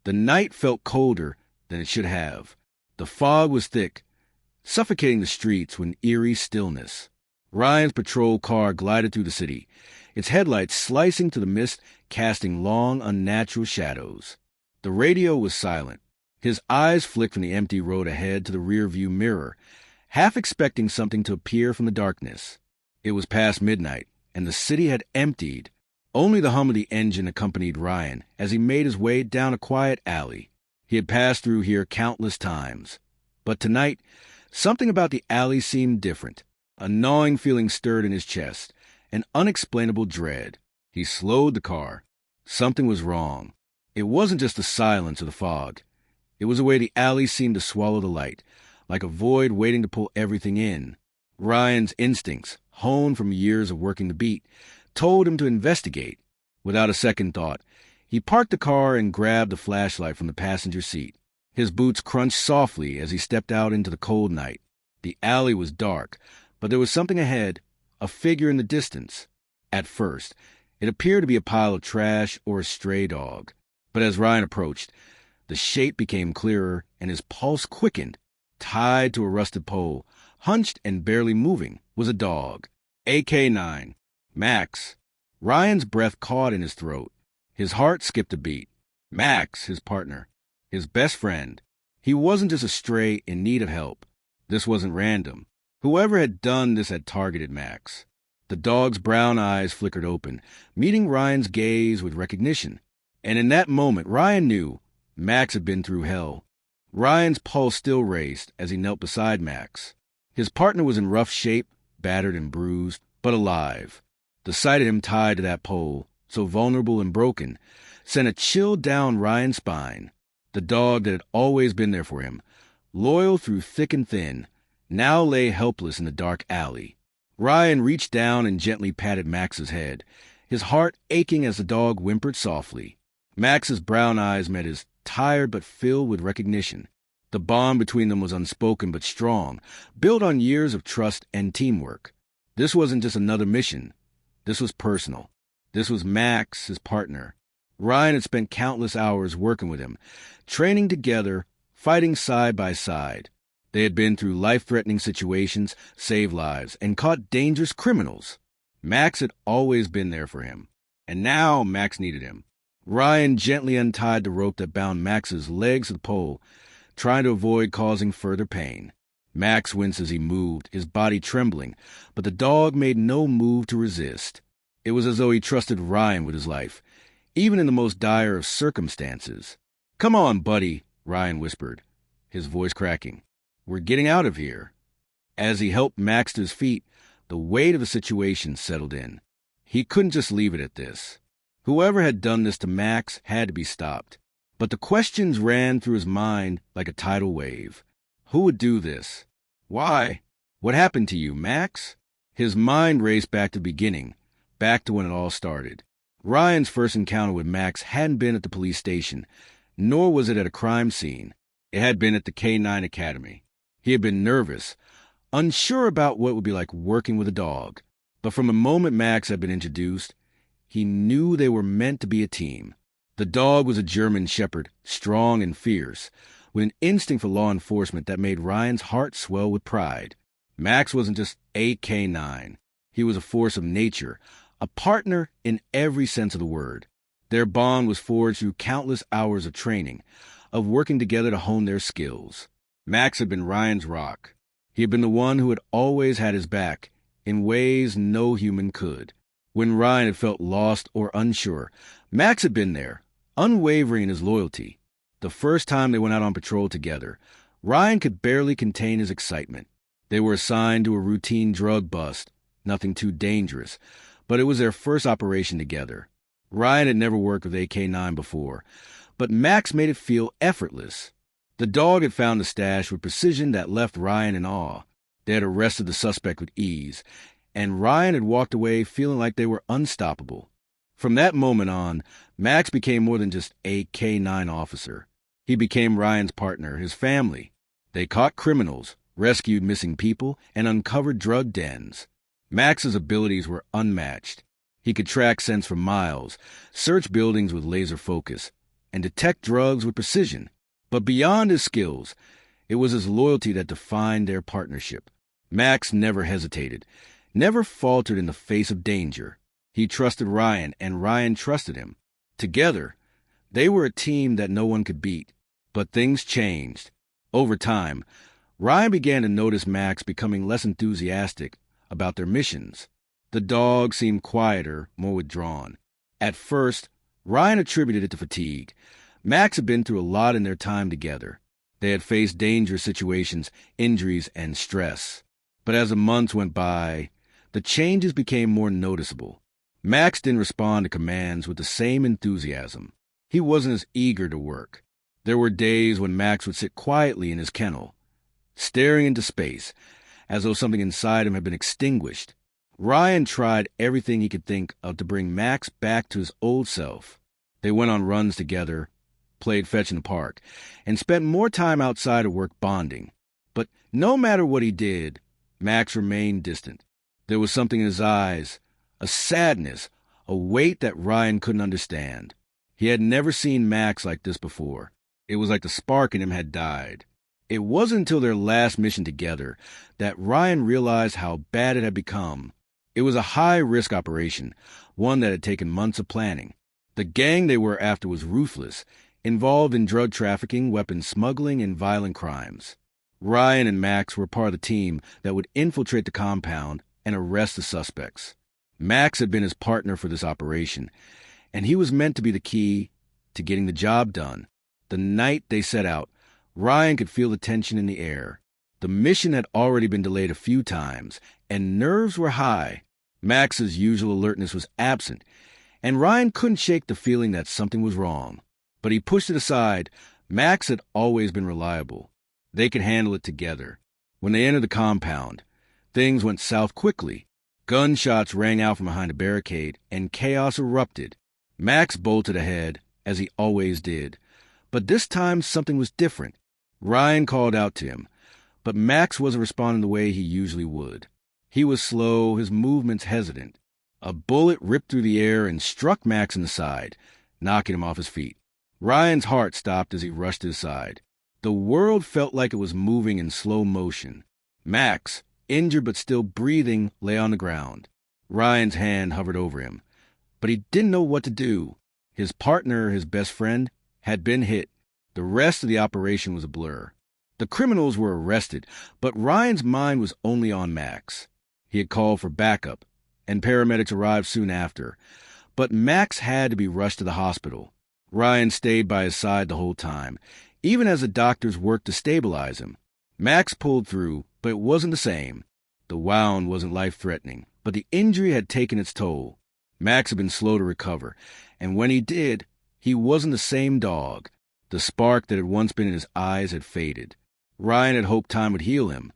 The night felt colder than it should have. The fog was thick, suffocating the streets with an eerie stillness. Ryan's patrol car glided through the city, its headlights slicing through the mist, casting long, unnatural shadows. The radio was silent. His eyes flicked from the empty road ahead to the rearview mirror, half expecting something to appear from the darkness. It was past midnight, and the city had emptied. Only the hum of the engine accompanied Ryan as he made his way down a quiet alley. He had passed through here countless times. But tonight, something about the alley seemed different. A gnawing feeling stirred in his chest, an unexplainable dread. He slowed the car. Something was wrong. It wasn't just the silence or the fog. It was the way the alley seemed to swallow the light, like a void waiting to pull everything in. Ryan's instincts, honed from years of working the beat, told him to investigate. Without a second thought, he parked the car and grabbed the flashlight from the passenger seat. His boots crunched softly as he stepped out into the cold night. The alley was dark, but there was something ahead, a figure in the distance. At first, it appeared to be a pile of trash or a stray dog. But as Ryan approached, the shape became clearer and his pulse quickened. Tied to a rusted pole, hunched and barely moving, was a dog. AK-9. Max. Ryan's breath caught in his throat. His heart skipped a beat. Max, his partner. His best friend. He wasn't just a stray in need of help. This wasn't random. Whoever had done this had targeted Max. The dog's brown eyes flickered open, meeting Ryan's gaze with recognition. And in that moment, Ryan knew Max had been through hell. Ryan's pulse still raced as he knelt beside Max. His partner was in rough shape, battered and bruised, but alive. The sight of him tied to that pole, so vulnerable and broken, sent a chill down Ryan's spine. The dog that had always been there for him, loyal through thick and thin, now lay helpless in the dark alley. Ryan reached down and gently patted Max's head, his heart aching as the dog whimpered softly. Max's brown eyes met his, tired but filled with recognition. The bond between them was unspoken but strong, built on years of trust and teamwork. This wasn't just another mission. This was personal. This was Max, his partner. Ryan had spent countless hours working with him, training together, fighting side by side. They had been through life-threatening situations, saved lives, and caught dangerous criminals. Max had always been there for him. And now Max needed him. Ryan gently untied the rope that bound Max's legs to the pole, trying to avoid causing further pain. Max winced as he moved, his body trembling, but the dog made no move to resist. It was as though he trusted Ryan with his life, even in the most dire of circumstances. "Come on, buddy," Ryan whispered, his voice cracking. "We're getting out of here." As he helped Max to his feet, the weight of the situation settled in. He couldn't just leave it at this. Whoever had done this to Max had to be stopped. But the questions ran through his mind like a tidal wave. Who would do this? Why? What happened to you, Max? His mind raced back to the beginning, back to when it all started. Ryan's first encounter with Max hadn't been at the police station, nor was it at a crime scene. It had been at the K-9 Academy. He had been nervous, unsure about what it would be like working with a dog. But from the moment Max had been introduced, he knew they were meant to be a team. The dog was a German shepherd, strong and fierce, with an instinct for law enforcement that made Ryan's heart swell with pride. Max wasn't just a K-9. He was a force of nature, a partner in every sense of the word. Their bond was forged through countless hours of training, of working together to hone their skills. Max had been Ryan's rock. He had been the one who had always had his back, in ways no human could. When Ryan had felt lost or unsure, Max had been there, unwavering in his loyalty. The first time they went out on patrol together, Ryan could barely contain his excitement. They were assigned to a routine drug bust, nothing too dangerous, but it was their first operation together. Ryan had never worked with AK-9 before, but Max made it feel effortless. The dog had found the stash with precision that left Ryan in awe. They had arrested the suspect with ease, and Ryan had walked away feeling like they were unstoppable. From that moment on, Max became more than just a K-9 officer. He became Ryan's partner, his family. They caught criminals, rescued missing people, and uncovered drug dens. Max's abilities were unmatched. He could track scents for miles, search buildings with laser focus, and detect drugs with precision. But beyond his skills, it was his loyalty that defined their partnership. Max never hesitated, never faltered in the face of danger. He trusted Ryan, and Ryan trusted him. Together, they were a team that no one could beat. But things changed. Over time, Ryan began to notice Max becoming less enthusiastic about their missions. The dog seemed quieter, more withdrawn. At first, Ryan attributed it to fatigue. Max had been through a lot in their time together. They had faced dangerous situations, injuries, and stress. But as the months went by, the changes became more noticeable. Max didn't respond to commands with the same enthusiasm. He wasn't as eager to work. There were days when Max would sit quietly in his kennel, staring into space, as though something inside him had been extinguished. Ryan tried everything he could think of to bring Max back to his old self. They went on runs together, played fetch in the park, and spent more time outside of work bonding. But no matter what he did, Max remained distant. There was something in his eyes, a sadness, a weight that Ryan couldn't understand. He had never seen Max like this before. It was like the spark in him had died. It wasn't until their last mission together that Ryan realized how bad it had become. It was a high-risk operation, one that had taken months of planning. The gang they were after was ruthless, involved in drug trafficking, weapons smuggling, and violent crimes. Ryan and Max were part of the team that would infiltrate the compound and arrest the suspects. Max had been his partner for this operation, and he was meant to be the key to getting the job done. The night they set out, Ryan could feel the tension in the air. The mission had already been delayed a few times, and nerves were high. Max's usual alertness was absent, and Ryan couldn't shake the feeling that something was wrong. But he pushed it aside. Max had always been reliable. They could handle it together. When they entered the compound, things went south quickly. Gunshots rang out from behind a barricade, and chaos erupted. Max bolted ahead, as he always did. But this time something was different. Ryan called out to him, but Max wasn't responding the way he usually would. He was slow, his movements hesitant. A bullet ripped through the air and struck Max in the side, knocking him off his feet. Ryan's heart stopped as he rushed to his side. The world felt like it was moving in slow motion. Max, injured but still breathing, lay on the ground. Ryan's hand hovered over him, but he didn't know what to do. His partner, his best friend, had been hit. The rest of the operation was a blur. The criminals were arrested, but Ryan's mind was only on Max. He had called for backup, and paramedics arrived soon after. But Max had to be rushed to the hospital. Ryan stayed by his side the whole time, even as the doctors worked to stabilize him. Max pulled through, but it wasn't the same. The wound wasn't life-threatening, but the injury had taken its toll. Max had been slow to recover, and when he did, he wasn't the same dog. The spark that had once been in his eyes had faded. Ryan had hoped time would heal him,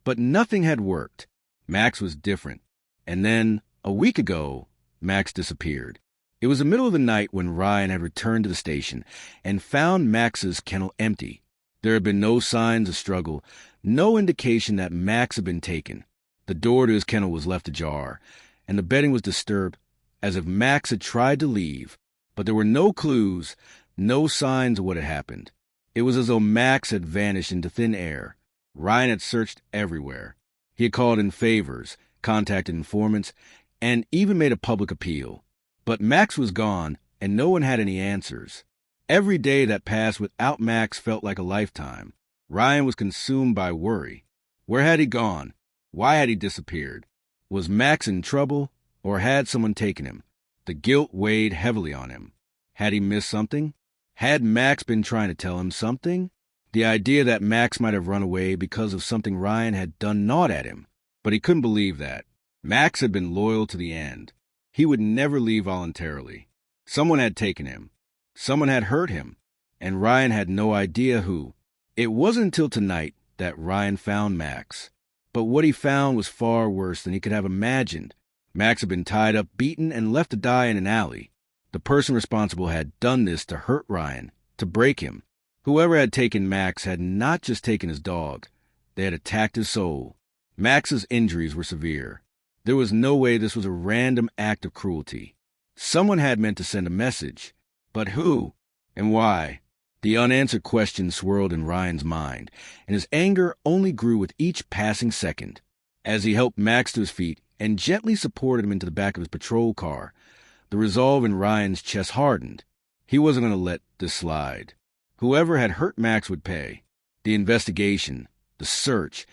but nothing had worked. Max was different. And then, a week ago, Max disappeared. It was the middle of the night when Ryan had returned to the station and found Max's kennel empty. There had been no signs of struggle, no indication that Max had been taken. The door to his kennel was left ajar, and the bedding was disturbed, as if Max had tried to leave. But there were no clues, no signs of what had happened. It was as though Max had vanished into thin air. Ryan had searched everywhere. He had called in favors, contacted informants, and even made a public appeal. But Max was gone, and no one had any answers. Every day that passed without Max felt like a lifetime. Ryan was consumed by worry. Where had he gone? Why had he disappeared? Was Max in trouble, or had someone taken him? The guilt weighed heavily on him. Had he missed something? Had Max been trying to tell him something? The idea that Max might have run away because of something Ryan had done gnawed at him. But he couldn't believe that. Max had been loyal to the end. He would never leave voluntarily. Someone had taken him. Someone had hurt him. And Ryan had no idea who. It wasn't until tonight that Ryan found Max. But what he found was far worse than he could have imagined. Max had been tied up, beaten, and left to die in an alley. The person responsible had done this to hurt Ryan, to break him. Whoever had taken Max had not just taken his dog. They had attacked his soul. Max's injuries were severe. There was no way this was a random act of cruelty. Someone had meant to send a message. But who? And why? The unanswered question swirled in Ryan's mind, and his anger only grew with each passing second. As he helped Max to his feet and gently supported him into the back of his patrol car, the resolve in Ryan's chest hardened. He wasn't going to let this slide. Whoever had hurt Max would pay. The investigation, the search,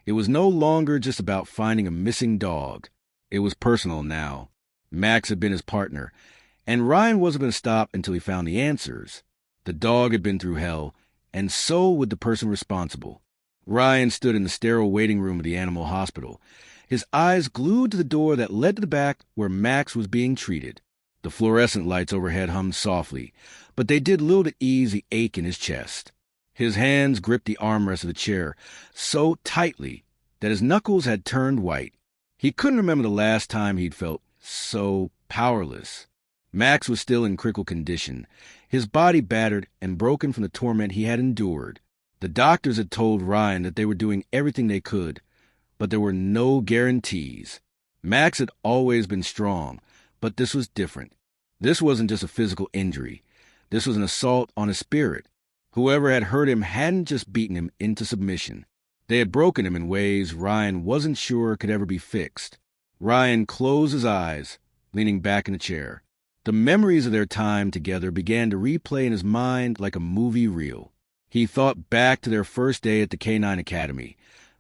it was no longer just about finding a missing dog. It was personal now. Max had been his partner, and Ryan wasn't going to stop until he found the answers. The dog had been through hell, and so would the person responsible. Ryan stood in the sterile waiting room of the animal hospital, his eyes glued to the door that led to the back where Max was being treated. The fluorescent lights overhead hummed softly, but they did little to ease the ache in his chest. His hands gripped the armrest of the chair so tightly that his knuckles had turned white. He couldn't remember the last time he'd felt so powerless. Max was still in critical condition, his body battered and broken from the torment he had endured. The doctors had told Ryan that they were doing everything they could, but there were no guarantees. Max had always been strong, but this was different. This wasn't just a physical injury. This was an assault on his spirit. Whoever had hurt him hadn't just beaten him into submission. They had broken him in ways Ryan wasn't sure could ever be fixed. Ryan closed his eyes, leaning back in the chair. The memories of their time together began to replay in his mind like a movie reel. He thought back to their first day at the Canine Academy,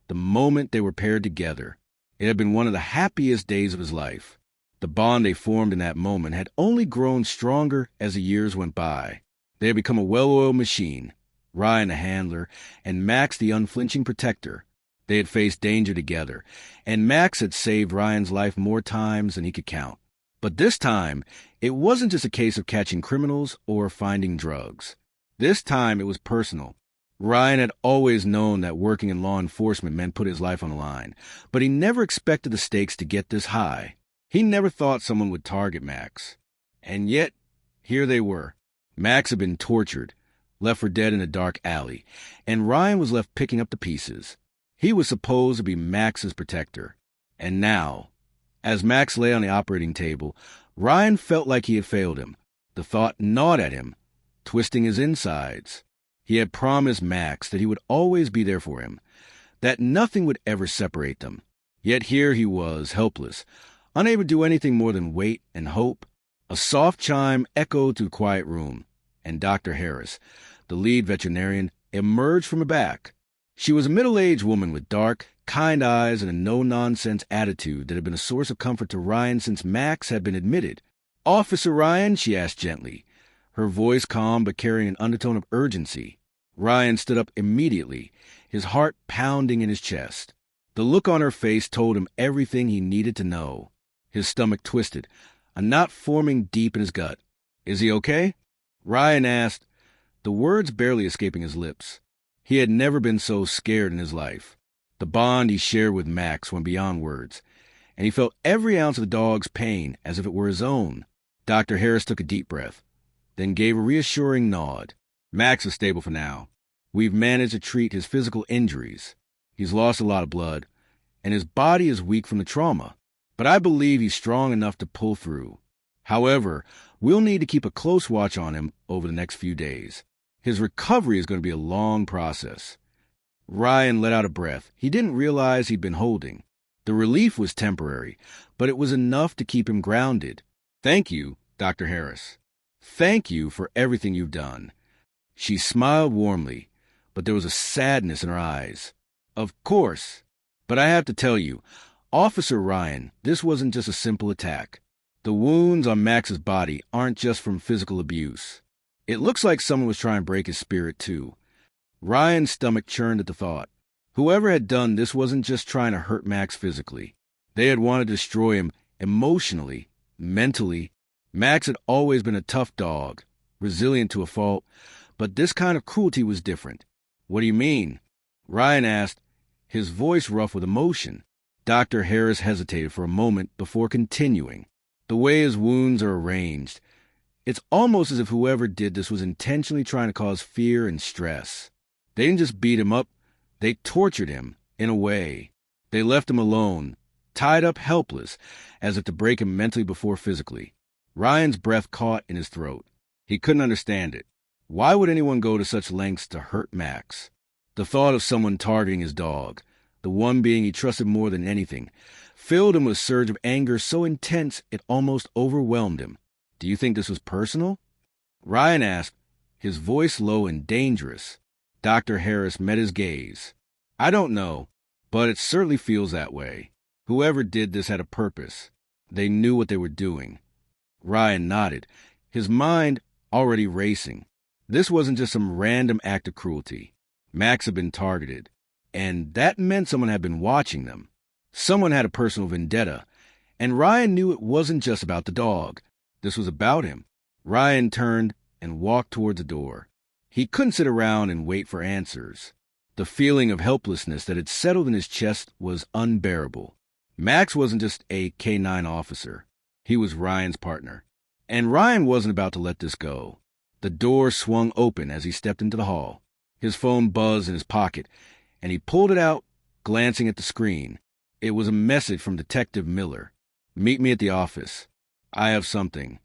the moment they were paired together. It had been one of the happiest days of his life. The bond they formed in that moment had only grown stronger as the years went by. They had become a well-oiled machine, Ryan the handler, and Max the unflinching protector. They had faced danger together, and Max had saved Ryan's life more times than he could count. But this time, it wasn't just a case of catching criminals or finding drugs. This time it was personal. Ryan had always known that working in law enforcement meant put his life on the line, but he never expected the stakes to get this high. He never thought someone would target Max. And yet, here they were. Max had been tortured, left for dead in a dark alley, and Ryan was left picking up the pieces. He was supposed to be Max's protector. And now, as Max lay on the operating table, Ryan felt like he had failed him. The thought gnawed at him, twisting his insides. He had promised Max that he would always be there for him, that nothing would ever separate them. Yet here he was, helpless, unable to do anything more than wait and hope. A soft chime echoed through the quiet room, and Dr. Harris, the lead veterinarian, emerged from the back. She was a middle-aged woman with dark, kind eyes and a no-nonsense attitude that had been a source of comfort to Ryan since Max had been admitted. "Officer Ryan?" she asked gently, her voice calm but carrying an undertone of urgency. Ryan stood up immediately, his heart pounding in his chest. The look on her face told him everything he needed to know. His stomach twisted, a knot forming deep in his gut. "Is he okay?" Ryan asked, the words barely escaping his lips. He had never been so scared in his life. The bond he shared with Max went beyond words, and he felt every ounce of the dog's pain as if it were his own. Dr. Harris took a deep breath, then gave a reassuring nod. "Max is stable for now. We've managed to treat his physical injuries. He's lost a lot of blood, and his body is weak from the trauma. But I believe he's strong enough to pull through. However, we'll need to keep a close watch on him over the next few days. His recovery is going to be a long process." Ryan let out a breath he didn't realize he'd been holding. The relief was temporary, but it was enough to keep him grounded. "Thank you, Dr. Harris. Thank you for everything you've done." She smiled warmly, but there was a sadness in her eyes. "Of course. But I have to tell you, Officer Ryan, this wasn't just a simple attack. The wounds on Max's body aren't just from physical abuse. It looks like someone was trying to break his spirit, too." Ryan's stomach churned at the thought. Whoever had done this wasn't just trying to hurt Max physically. They had wanted to destroy him emotionally, mentally. Max had always been a tough dog, resilient to a fault, but this kind of cruelty was different. "What do you mean?" Ryan asked, his voice rough with emotion. Dr. Harris hesitated for a moment before continuing. "The way his wounds are arranged, it's almost as if whoever did this was intentionally trying to cause fear and stress. They didn't just beat him up, they tortured him, in a way. They left him alone, tied up helpless, as if to break him mentally before physically." Ryan's breath caught in his throat. He couldn't understand it. Why would anyone go to such lengths to hurt Max? The thought of someone targeting his dog, the one being he trusted more than anything, filled him with a surge of anger so intense it almost overwhelmed him. Do you think this was personal? Ryan asked, his voice low and dangerous. Dr. Harris met his gaze. I don't know, but it certainly feels that way. Whoever did this had a purpose. They knew what they were doing. Ryan nodded, his mind already racing. This wasn't just some random act of cruelty. Max had been targeted, and that meant someone had been watching them. Someone had a personal vendetta, and Ryan knew it wasn't just about the dog. This was about him. Ryan turned and walked towards the door. He couldn't sit around and wait for answers. The feeling of helplessness that had settled in his chest was unbearable. Max wasn't just a K-9 officer. He was Ryan's partner. And Ryan wasn't about to let this go. The door swung open as he stepped into the hall. His phone buzzed in his pocket, and he pulled it out, glancing at the screen. It was a message from Detective Miller. Meet me at the office. I have something.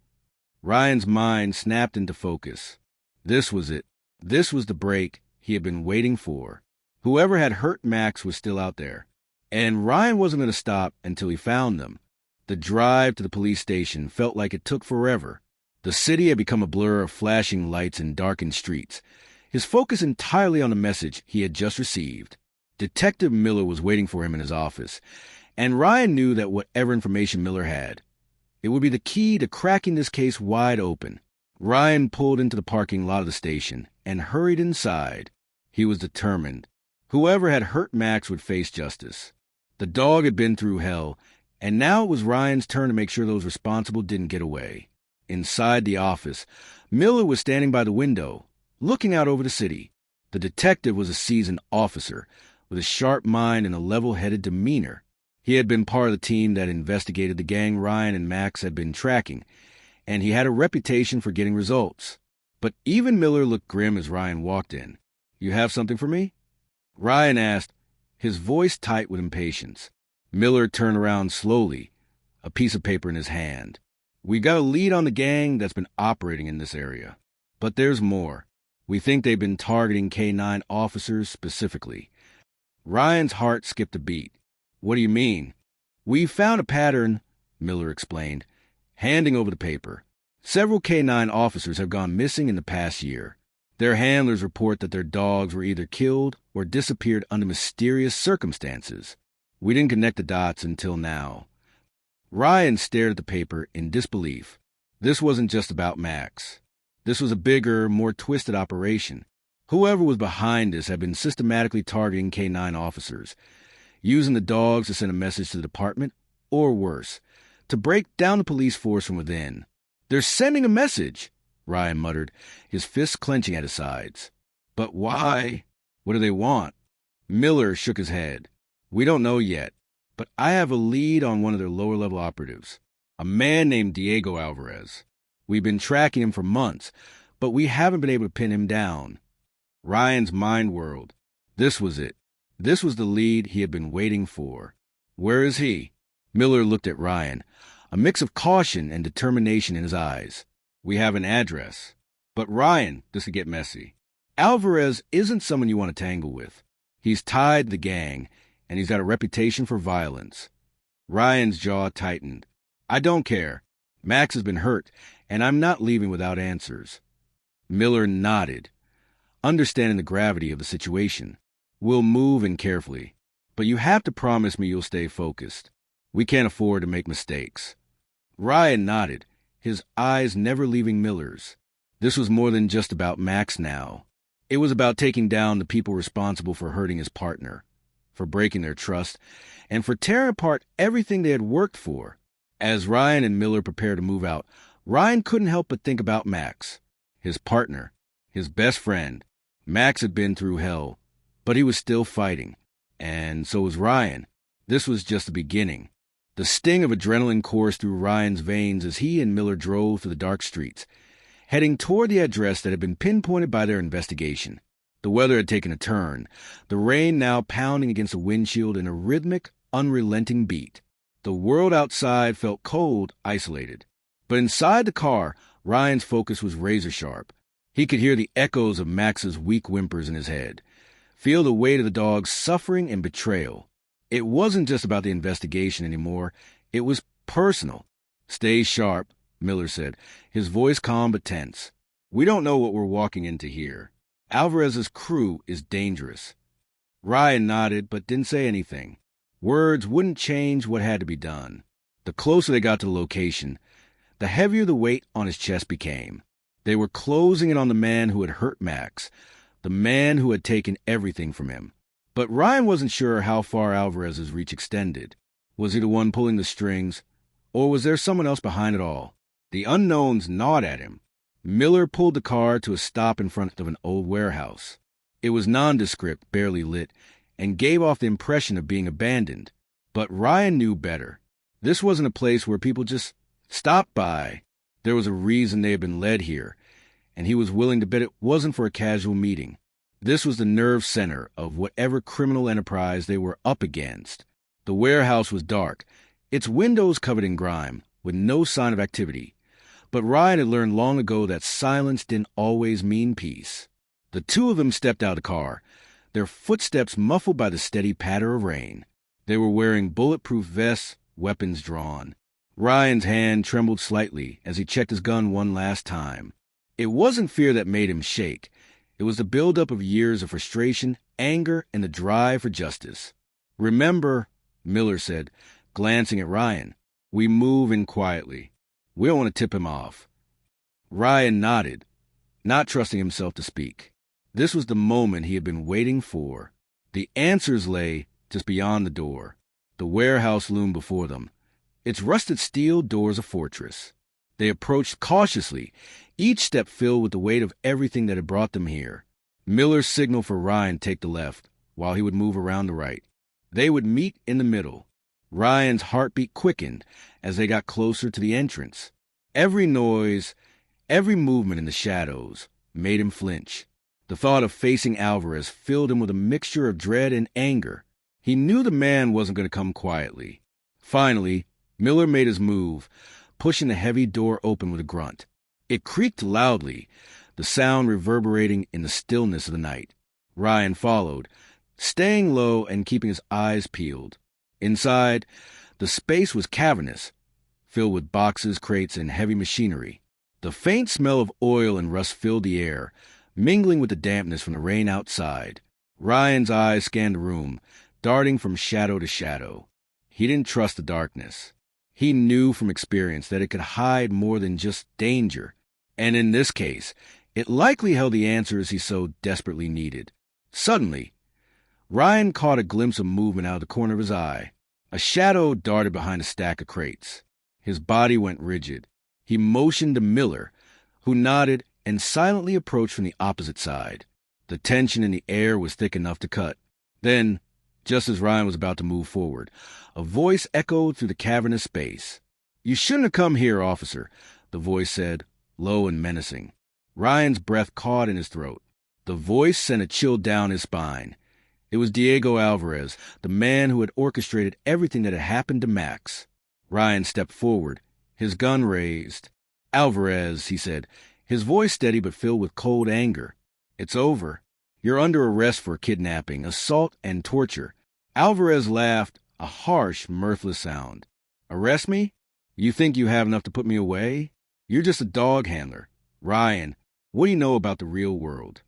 Ryan's mind snapped into focus. This was it. This was the break he had been waiting for. Whoever had hurt Max was still out there, and Ryan wasn't going to stop until he found them. The drive to the police station felt like it took forever. The city had become a blur of flashing lights and darkened streets, his focus entirely on the message he had just received. Detective Miller was waiting for him in his office, and Ryan knew that whatever information Miller had, it would be the key to cracking this case wide open. Ryan pulled into the parking lot of the station and hurried inside. He was determined. Whoever had hurt Max would face justice. The dog had been through hell, and now it was Ryan's turn to make sure those responsible didn't get away. Inside the office, Miller was standing by the window, looking out over the city. The detective was a seasoned officer, with a sharp mind and a level-headed demeanor. He had been part of the team that investigated the gang Ryan and Max had been tracking, and he had a reputation for getting results. But even Miller looked grim as Ryan walked in. You have something for me? Ryan asked, his voice tight with impatience. Miller turned around slowly, a piece of paper in his hand. We got a lead on the gang that's been operating in this area. But there's more. We think they've been targeting K-9 officers specifically. Ryan's heart skipped a beat. What do you mean? We found a pattern, Miller explained, handing over the paper. Several K-9 officers have gone missing in the past year. Their handlers report that their dogs were either killed or disappeared under mysterious circumstances. We didn't connect the dots until now. Ryan stared at the paper in disbelief. This wasn't just about Max. This was a bigger, more twisted operation. Whoever was behind this had been systematically targeting K-9 officers, using the dogs to send a message to the department, or worse, to break down the police force from within. They're sending a message, Ryan muttered, his fists clenching at his sides. But why? What do they want? Miller shook his head. We don't know yet, but I have a lead on one of their lower-level operatives, a man named Diego Alvarez. We've been tracking him for months, but we haven't been able to pin him down. Ryan's mind whirled. This was it. This was the lead he had been waiting for. Where is he? Miller looked at Ryan, a mix of caution and determination in his eyes. We have an address. But Ryan, this could get messy. Alvarez isn't someone you want to tangle with. He's tied to the gang, and he's got a reputation for violence. Ryan's jaw tightened. I don't care. Max has been hurt, and I'm not leaving without answers. Miller nodded, understanding the gravity of the situation. We'll move in carefully, but you have to promise me you'll stay focused. We can't afford to make mistakes. Ryan nodded, his eyes never leaving Miller's. This was more than just about Max now. It was about taking down the people responsible for hurting his partner, for breaking their trust, and for tearing apart everything they had worked for. As Ryan and Miller prepared to move out, Ryan couldn't help but think about Max, his partner, his best friend. Max had been through hell, but he was still fighting, and so was Ryan. This was just the beginning. The sting of adrenaline coursed through Ryan's veins as he and Miller drove through the dark streets, heading toward the address that had been pinpointed by their investigation. The weather had taken a turn, the rain now pounding against the windshield in a rhythmic, unrelenting beat. The world outside felt cold, isolated. But inside the car, Ryan's focus was razor-sharp. He could hear the echoes of Max's weak whimpers in his head, feel the weight of the dog's suffering and betrayal. It wasn't just about the investigation anymore. It was personal. "Stay sharp," Miller said, his voice calm but tense. "We don't know what we're walking into here. Alvarez's crew is dangerous." Ryan nodded but didn't say anything. Words wouldn't change what had to be done. The closer they got to the location, the heavier the weight on his chest became. They were closing in on the man who had hurt Max, the man who had taken everything from him. But Ryan wasn't sure how far Alvarez's reach extended. Was he the one pulling the strings, or was there someone else behind it all? The unknowns gnawed at him. Miller pulled the car to a stop in front of an old warehouse. It was nondescript, barely lit, and gave off the impression of being abandoned. But Ryan knew better. This wasn't a place where people just stopped by. There was a reason they had been led here, and he was willing to bet it wasn't for a casual meeting. This was the nerve center of whatever criminal enterprise they were up against. The warehouse was dark, its windows covered in grime, with no sign of activity. But Ryan had learned long ago that silence didn't always mean peace. The two of them stepped out of the car, their footsteps muffled by the steady patter of rain. They were wearing bulletproof vests, weapons drawn. Ryan's hand trembled slightly as he checked his gun one last time. It wasn't fear that made him shake. It was the buildup of years of frustration, anger, and the drive for justice. "Remember," Miller said, glancing at Ryan, "we move in quietly. We don't want to tip him off." Ryan nodded, not trusting himself to speak. This was the moment he had been waiting for. The answers lay just beyond the door. The warehouse loomed before them, its rusted steel doors a fortress. They approached cautiously, each step filled with the weight of everything that had brought them here. Miller signaled for Ryan to take the left, while he would move around the right. They would meet in the middle. Ryan's heartbeat quickened as they got closer to the entrance. Every noise, every movement in the shadows, made him flinch. The thought of facing Alvarez filled him with a mixture of dread and anger. He knew the man wasn't going to come quietly. Finally, Miller made his move, pushing the heavy door open with a grunt. It creaked loudly, the sound reverberating in the stillness of the night. Ryan followed, staying low and keeping his eyes peeled. Inside, the space was cavernous, filled with boxes, crates, and heavy machinery. The faint smell of oil and rust filled the air, mingling with the dampness from the rain outside. Ryan's eyes scanned the room, darting from shadow to shadow. He didn't trust the darkness. He knew from experience that it could hide more than just danger, and in this case, it likely held the answers he so desperately needed. Suddenly, Ryan caught a glimpse of movement out of the corner of his eye. A shadow darted behind a stack of crates. His body went rigid. He motioned to Miller, who nodded and silently approached from the opposite side. The tension in the air was thick enough to cut. Then, just as Ryan was about to move forward, a voice echoed through the cavernous space. "You shouldn't have come here, officer," the voice said, low and menacing. Ryan's breath caught in his throat. The voice sent a chill down his spine. It was Diego Alvarez, the man who had orchestrated everything that had happened to Max. Ryan stepped forward, his gun raised. "Alvarez," he said, his voice steady but filled with cold anger. "It's over. You're under arrest for kidnapping, assault, and torture." Alvarez laughed, a harsh, mirthless sound. "Arrest me? You think you have enough to put me away? You're just a dog handler. Ryan, what do you know about the real world?"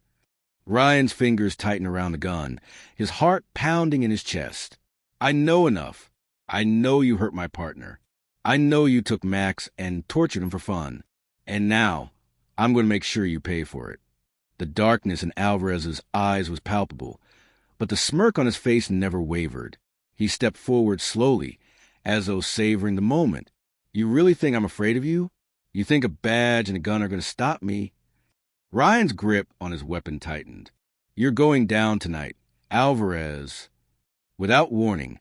Ryan's fingers tightened around the gun, his heart pounding in his chest. "I know enough. I know you hurt my partner. I know you took Max and tortured him for fun. And now, I'm going to make sure you pay for it." The darkness in Alvarez's eyes was palpable, but the smirk on his face never wavered. He stepped forward slowly, as though savoring the moment. "You really think I'm afraid of you? You think a badge and a gun are going to stop me?" Ryan's grip on his weapon tightened. "You're going down tonight, Alvarez." Without warning,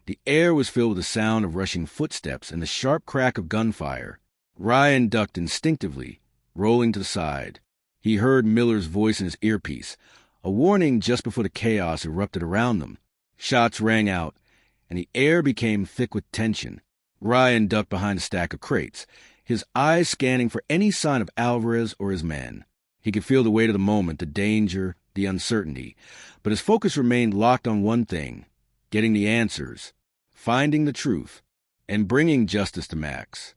the air was filled with the sound of rushing footsteps and the sharp crack of gunfire. Ryan ducked instinctively, rolling to the side. He heard Miller's voice in his earpiece, a warning just before the chaos erupted around them. Shots rang out, and the air became thick with tension. Ryan ducked behind a stack of crates, his eyes scanning for any sign of Alvarez or his men. He could feel the weight of the moment, the danger, the uncertainty, but his focus remained locked on one thing: getting the answers, finding the truth, and bringing justice to Max.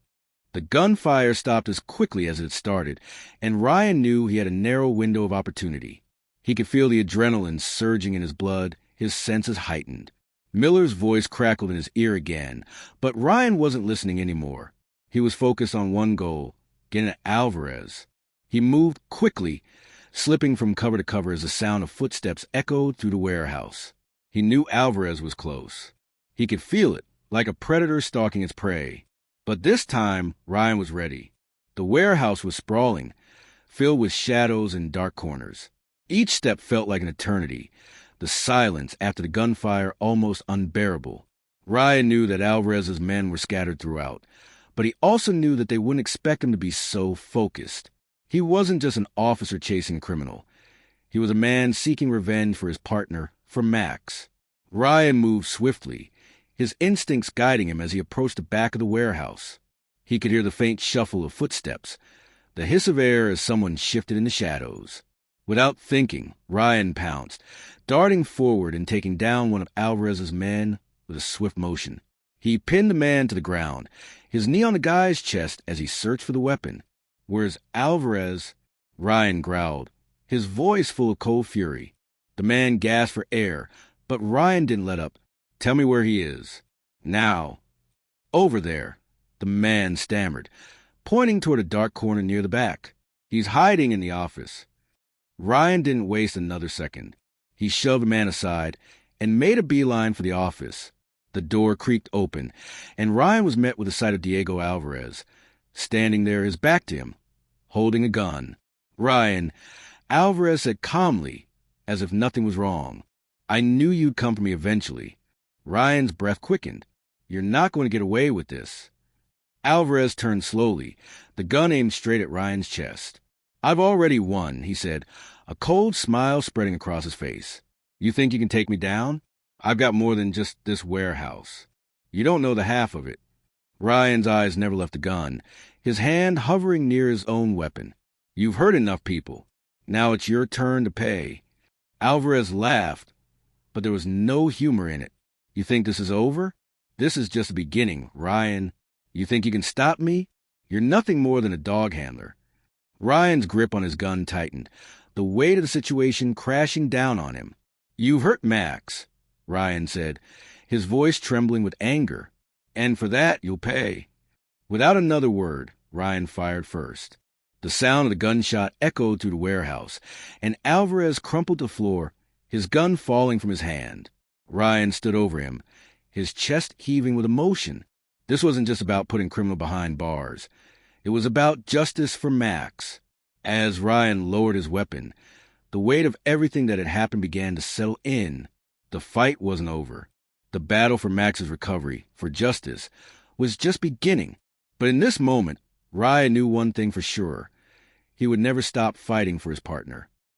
The gunfire stopped as quickly as it had started, and Ryan knew he had a narrow window of opportunity. He could feel the adrenaline surging in his blood, his senses heightened. Miller's voice crackled in his ear again, but Ryan wasn't listening anymore. He was focused on one goal: getting at Alvarez. He moved quickly, slipping from cover to cover as the sound of footsteps echoed through the warehouse. He knew Alvarez was close. He could feel it, like a predator stalking its prey. But this time, Ryan was ready. The warehouse was sprawling, filled with shadows and dark corners. Each step felt like an eternity, the silence after the gunfire almost unbearable. Ryan knew that Alvarez's men were scattered throughout, but he also knew that they wouldn't expect him to be so focused. He wasn't just an officer chasing a criminal. He was a man seeking revenge for his partner, for Max. Ryan moved swiftly, his instincts guiding him as he approached the back of the warehouse. He could hear the faint shuffle of footsteps, the hiss of air as someone shifted in the shadows. Without thinking, Ryan pounced, darting forward and taking down one of Alvarez's men with a swift motion. He pinned the man to the ground, his knee on the guy's chest as he searched for the weapon. Where's Alvarez? Ryan growled, his voice full of cold fury. The man gasped for air, but Ryan didn't let up. Tell me where he is. Now. Over there, the man stammered, pointing toward a dark corner near the back. He's hiding in the office. Ryan didn't waste another second. He shoved the man aside and made a beeline for the office. The door creaked open, and Ryan was met with the sight of Diego Alvarez, standing there, his back to him, holding a gun. Ryan, Alvarez said calmly, as if nothing was wrong. I knew you'd come for me eventually. Ryan's breath quickened. You're not going to get away with this. Alvarez turned slowly, the gun aimed straight at Ryan's chest. I've already won, he said, a cold smile spreading across his face. You think you can take me down? I've got more than just this warehouse. You don't know the half of it. Ryan's eyes never left the gun, his hand hovering near his own weapon. You've hurt enough people. Now it's your turn to pay. Alvarez laughed, but there was no humor in it. You think this is over? This is just the beginning, Ryan. You think you can stop me? You're nothing more than a dog handler. Ryan's grip on his gun tightened, the weight of the situation crashing down on him. You've hurt Max, Ryan said, his voice trembling with anger. And for that, you'll pay. Without another word, Ryan fired first. The sound of the gunshot echoed through the warehouse, and Alvarez crumpled to the floor, his gun falling from his hand. Ryan stood over him, his chest heaving with emotion. This wasn't just about putting criminal behind bars. It was about justice for Max. As Ryan lowered his weapon, the weight of everything that had happened began to settle in. The fight wasn't over. The battle for Max's recovery, for justice, was just beginning. But in this moment, Ryan knew one thing for sure. He would never stop fighting for his partner.